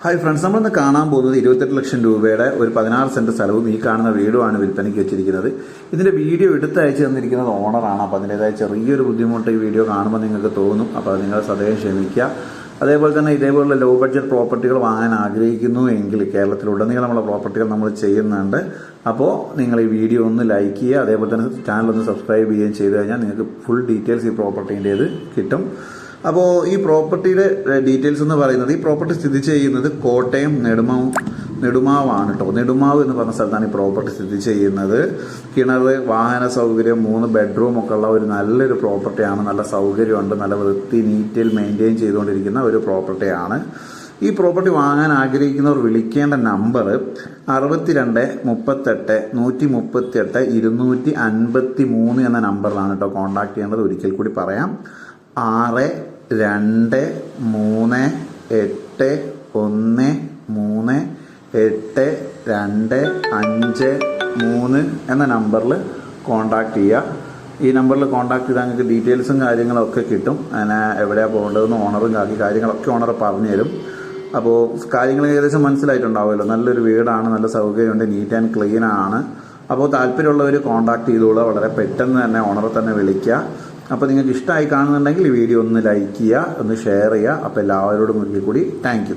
Hi friends, നമ്മളിന്ന് കാണാൻ പോകുന്നത് 28 ലക്ഷം രൂപയുടെ ഒരു 16 സെന്റ് സ്ഥലവും ഈ കാണുന്ന വീടുമാണ് വിൽപ്പനയ്ക്ക് വെച്ചിരിക്കുന്നത്. ഇതിന്റെ വീഡിയോ എടുത്തയച്ചു തന്നിരിക്കുന്നത് ഓണറാണ്. അപ്പോൾ അതിൻ്റെതായ ചെറിയൊരു ബുദ്ധിമുട്ട് ഈ വീഡിയോ കാണുമ്പോൾ നിങ്ങൾക്ക് തോന്നും. അപ്പോൾ അത് നിങ്ങൾ സദയം ക്ഷമിക്കുക. അതേപോലെ തന്നെ ഇതേപോലുള്ള ലോ ബഡ്ജറ്റ് പ്രോപ്പർട്ടികൾ വാങ്ങാൻ ആഗ്രഹിക്കുന്നു എങ്കിൽ കേരളത്തിലുടനീളമുള്ള പ്രോപ്പർട്ടികൾ നമ്മൾ ചെയ്യുന്നുണ്ട്. അപ്പോൾ നിങ്ങൾ ഈ വീഡിയോ ഒന്ന് ലൈക്ക് ചെയ്യുക, അതേപോലെ തന്നെ ചാനൽ ഒന്ന് സബ്സ്ക്രൈബ് ചെയ്യുകയും ചെയ്തു കഴിഞ്ഞാൽ നിങ്ങൾക്ക് ഫുൾ ഡീറ്റെയിൽസ് ഈ പ്രോപ്പർട്ടീൻ്റേത് കിട്ടും. അപ്പോൾ ഈ പ്രോപ്പർട്ടിയുടെ ഡീറ്റെയിൽസ് എന്ന് പറയുന്നത്, ഈ പ്രോപ്പർട്ടി സ്ഥിതി ചെയ്യുന്നത് കോട്ടയം നെടുമാവാണ് കേട്ടോ. നെടുമാവ് എന്ന് പറഞ്ഞ സ്ഥലത്താണ് ഈ പ്രോപ്പർട്ടി സ്ഥിതി ചെയ്യുന്നത്. കിണർ, വാഹന സൗകര്യം, 3 ബെഡ്റൂം ഒക്കെ ഉള്ള ഒരു നല്ലൊരു പ്രോപ്പർട്ടിയാണ്. നല്ല സൗകര്യമുണ്ട്, നല്ല വൃത്തി നീറ്റിൽ മെയിൻറ്റെയിൻ ചെയ്തുകൊണ്ടിരിക്കുന്ന ഒരു പ്രോപ്പർട്ടിയാണ്. ഈ പ്രോപ്പർട്ടി വാങ്ങാൻ ആഗ്രഹിക്കുന്നവർ വിളിക്കേണ്ട നമ്പർ 62 38 138 253 എന്ന നമ്പറിലാണ് കേട്ടോ കോൺടാക്ട് ചെയ്യേണ്ടത്. ഒരിക്കൽ കൂടി പറയാം, 6 2 3 8 1 3 8 2 5 3 എന്ന നമ്പറിൽ കോണ്ടാക്ട് ചെയ്യുക. ഈ നമ്പറിൽ കോണ്ടാക്ട് ചെയ്താൽ നിങ്ങൾക്ക് ഡീറ്റെയിൽസും കാര്യങ്ങളൊക്കെ കിട്ടും. അങ്ങനെ എവിടെയാണ് പോകേണ്ടതെന്ന് ഓണറും കാര്യങ്ങളൊക്കെ ഓണർ പറഞ്ഞു തരും. അപ്പോൾ കാര്യങ്ങൾ ഏകദേശം മനസ്സിലായിട്ടുണ്ടാവുമല്ലോ. നല്ലൊരു വീടാണ്, നല്ല സൗകര്യമുണ്ട്, നീറ്റ് ആൻഡ് ക്ലീൻ ആണ്. അപ്പോൾ താല്പര്യമുള്ളവർ കോണ്ടാക്ട് ചെയ്തോളുക. വളരെ പെട്ടെന്ന് തന്നെ ഓണറെ തന്നെ വിളിക്കുക. അപ്പോൾ നിങ്ങൾക്ക് ഇഷ്ടമായി കാണുന്നുണ്ടെങ്കിൽ ഈ വീഡിയോ ഒന്ന് ലൈക്ക് ചെയ്യുക, ഒന്ന് ഷെയർ ചെയ്യുക. അപ്പോൾ എല്ലാവരോടും ഒരിക്കൽ കൂടി താങ്ക് യു.